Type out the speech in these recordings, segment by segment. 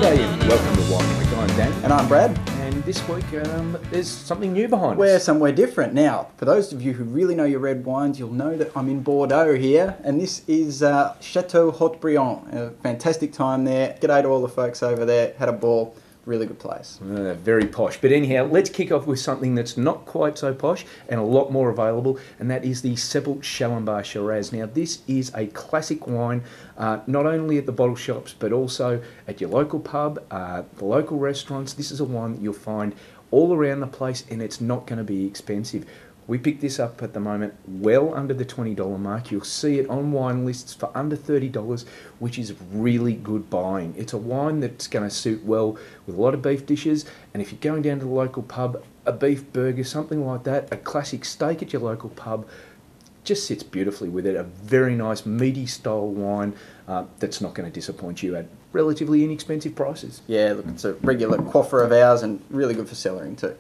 G'day and welcome to Wine Week. I'm Dan. And I'm Brad. And this week there's something new behind us. We're somewhere different. Now, for those of you who really know your red wines, you'll know that I'm in Bordeaux here, and this is Chateau Haut-Briand. A fantastic time there. G'day to all the folks over there. Had a ball. Really good place. Very posh. But anyhow, let's kick off with something that's not quite so posh and a lot more available, and that is the Sebelt Chalambert Shiraz. Now, this is a classic wine, not only at the bottle shops, but also at your local pub, the local restaurants. This is a wine that you'll find all around the place, and it's not going to be expensive. We picked this up at the moment well under the $20 mark. You'll see it on wine lists for under $30, which is really good buying. It's a wine that's going to suit well with a lot of beef dishes, and if you're going down to the local pub, a beef burger, something like that, a classic steak at your local pub, just sits beautifully with it. A very nice meaty style wine that's not going to disappoint you at relatively inexpensive prices. Yeah, look, it's a regular quaffer of ours and really good for cellaring too.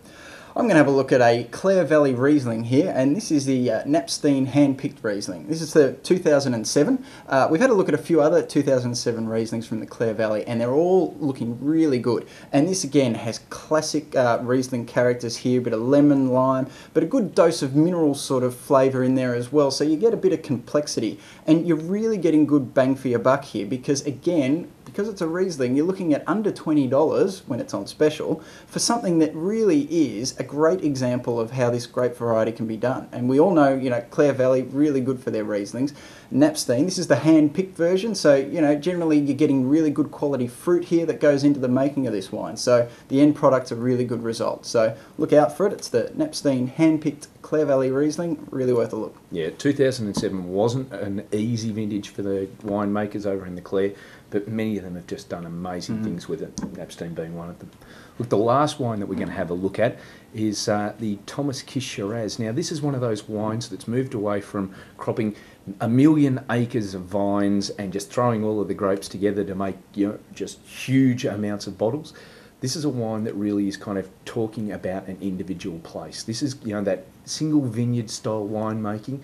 I'm going to have a look at a Clare Valley Riesling here, and this is the Knapstein hand-picked Riesling. This is the 2007. We've had a look at a few other 2007 Rieslings from the Clare Valley, and they're all looking really good. And this again has classic Riesling characters here, a bit of lemon, lime, but a good dose of mineral sort of flavour in there as well, so you get a bit of complexity. And you're really getting good bang for your buck here, because again, because it's a Riesling, you're looking at under $20 when it's on special for something that really is a great example of how this grape variety can be done. And we all know, Clare Valley, really good for their Rieslings. Knapstein, this is the hand-picked version, so, generally you're getting really good quality fruit here that goes into the making of this wine. So the end product's a really good result. So look out for it. It's the Knapstein hand-picked Clare Valley Riesling, really worth a look. Yeah, 2007 wasn't an easy vintage for the winemakers over in the Clare, but many of them have just done amazing things with it, Knapstein being one of them. Look, the last wine that we're going to have a look at is the Thomas Kiss Shiraz. Now, this is one of those wines that's moved away from cropping a million acres of vines and just throwing all of the grapes together to make just huge amounts of bottles. This is a wine that really is kind of talking about an individual place. This is, that single vineyard style winemaking.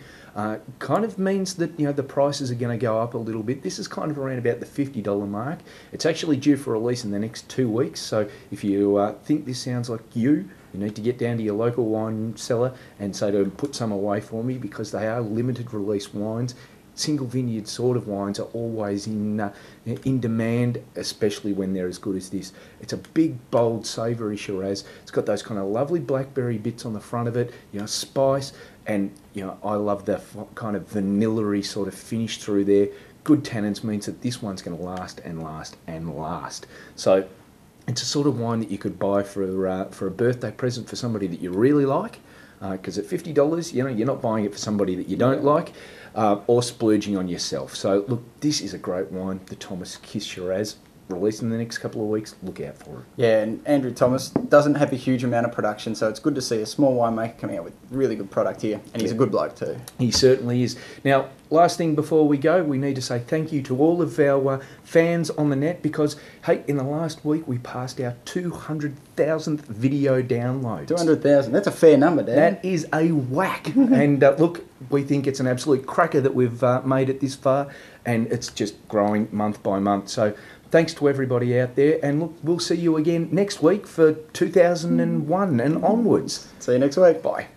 Kind of means that, the prices are going to go up a little bit. This is kind of around about the $50 mark. It's actually due for release in the next 2 weeks. So if you think this sounds like you need to get down to your local wine cellar and say to them, put some away for me, because they are limited release wines. Single vineyard sort of wines are always in demand, especially when they're as good as this. It's a big, bold, savoury Shiraz. It's got those kind of lovely blackberry bits on the front of it, spice, and I love the kind of vanilla-y sort of finish through there. Good tannins means that this one's going to last and last and last. So it's a sort of wine that you could buy for a birthday present for somebody that you really like, because at $50, you're not buying it for somebody that you don't like. Or splurging on yourself. So look, this is a great wine, the Thomas Kiss Shiraz, released in the next couple of weeks. Look out for it. Yeah, and Andrew Thomas doesn't have a huge amount of production, so it's good to see a small winemaker coming out with really good product here, and he's a good bloke too. He certainly is. Now, last thing before we go, we need to say thank you to all of our fans on the net, because, hey, in the last week we passed our 200,000th video downloads. 200,000, that's a fair number, Dan. That is a whack. And look, we think it's an absolute cracker that we've made it this far, and it's just growing month by month. So thanks to everybody out there, and look, we'll see you again next week for 2001 and onwards. See you next week. Bye.